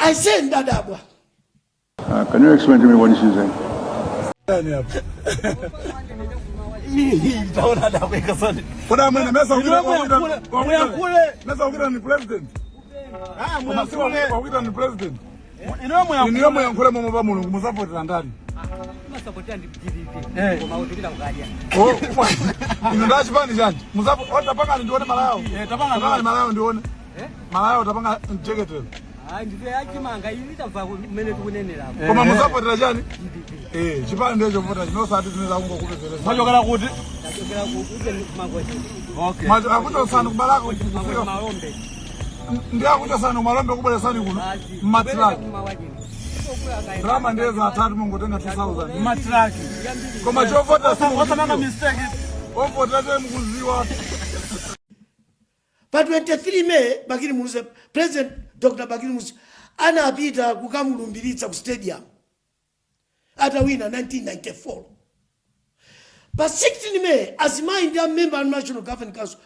I said ndadabwa. Can you explain to me what she's saying? Drama ndeza atatu mungu tenga 2000 matraki koma chovota sana mistake ovota mkuziwa Pa 23 May Bakili Muluzi President Dr. Bakili Muluzi anapita kukamulumbiritsa ku stadium atawina 1994. Pa 16 May Azimai ndiye member of National Governing Council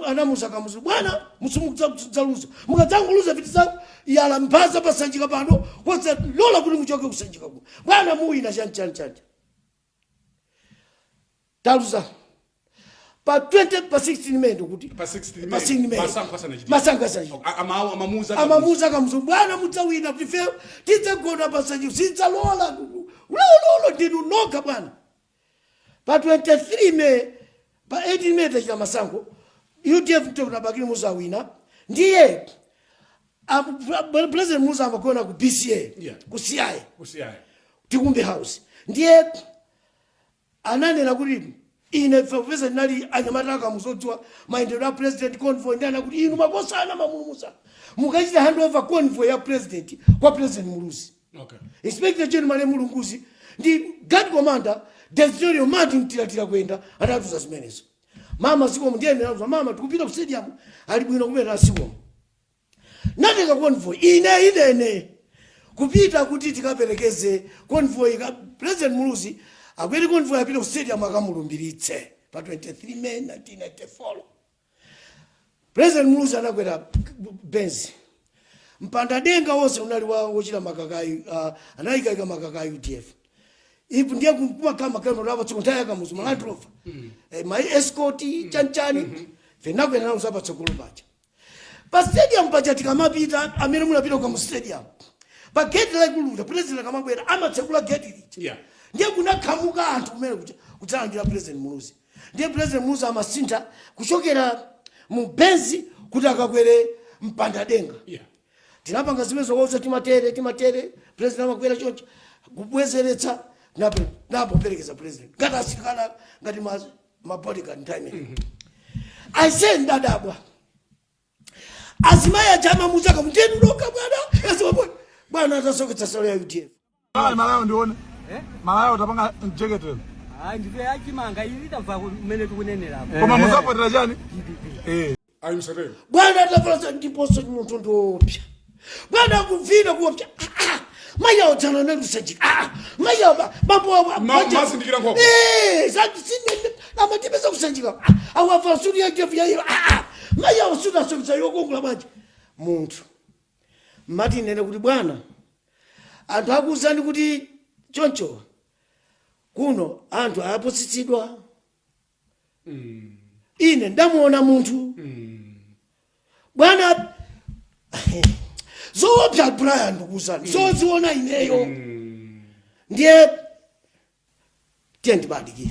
anamusa kamuzu bwana musumukudzaluza mukadzanguluza viti zako yala mphaza pasanjika pano kwose lola kuti muchoke kusanjika ku bwana muwina chani taluza pa 16 May ndokuti pa 16 May masanga sanji amamuza kamuzu bwana mudzawina tife tidzagona pasanjika sidzalola lolo ndinu noka bwana. Pa 23 May pa 18 May tachita masango UDF Dr. Bakili Muluzi awina ndiye President Muluzi amakona ku BCA ku CI Tikumbe House ndiye ananena kuti ine professor nali anyamataka muzodziwa maendeleo ya president convoy ndana kuti inu makosana mamumusa mukachita handover convoy ya president kwa President Muluzi. Inspector General Mulunguzi ndi guard commander Desiderio Martin tilatira kwenda atatuza zimenezo. Mama siko mndiyene nazo mama tukupita ku stadium ali bwino kumera siko. Nateka convoy ine kupita kuti tikaperekeze convoy ka President Muluzi akweli convoy apita ku stadium akamulumbiritse pa 23 May 1994. President Muluzi anakwera Benz. Mpanda denga wose unali wochita makakayi anayika makakayi UDF. Ipo ndiye kumkuwa kama raba tsukuntaya kamuzu malatrofa my escort chanchani venakwe na usaba tsokolo bacha pa stadium pacha tikamapita amene munapita kwa stadium pa gate la kuluta president kamabwera amatsekula gate lichi ndiye kunakhamuka anthu kumene kutsangira President Muluzi ndiye President Muluzi amasinta kuchokera mu Benzi kuti akakwere mpanda denga tinapanga zimezo wose timatere president amakwera choncho kubwezeretsa napo perekeza president ngati asikana ngati ma bodyguard time. I said ndadabwa Azimai ajama muzaka mtenu noka bwana bwana atasoketsa sala ya UDF malayo ndione malayo utapanga jeketelo ndive achimanga ili tamva kumene tikunenera koma muzapotera chani ayimserero bwana atafala ndiposo munthu ndopya bwana kuvina kuopya maya ojana nelusajika maya babo masindikira nkoko sine amatipeza kusanjika awafa suri ya jefu ya maya usuna sokisa yokongula banje munthu mati nene kuti bwana anthu akuzani kuti choncho kuno anthu ayapositsidwa ine ndamuona munthu bwana zoopya Brian ndukuzani zoziona ineyo ndiye tendibadiki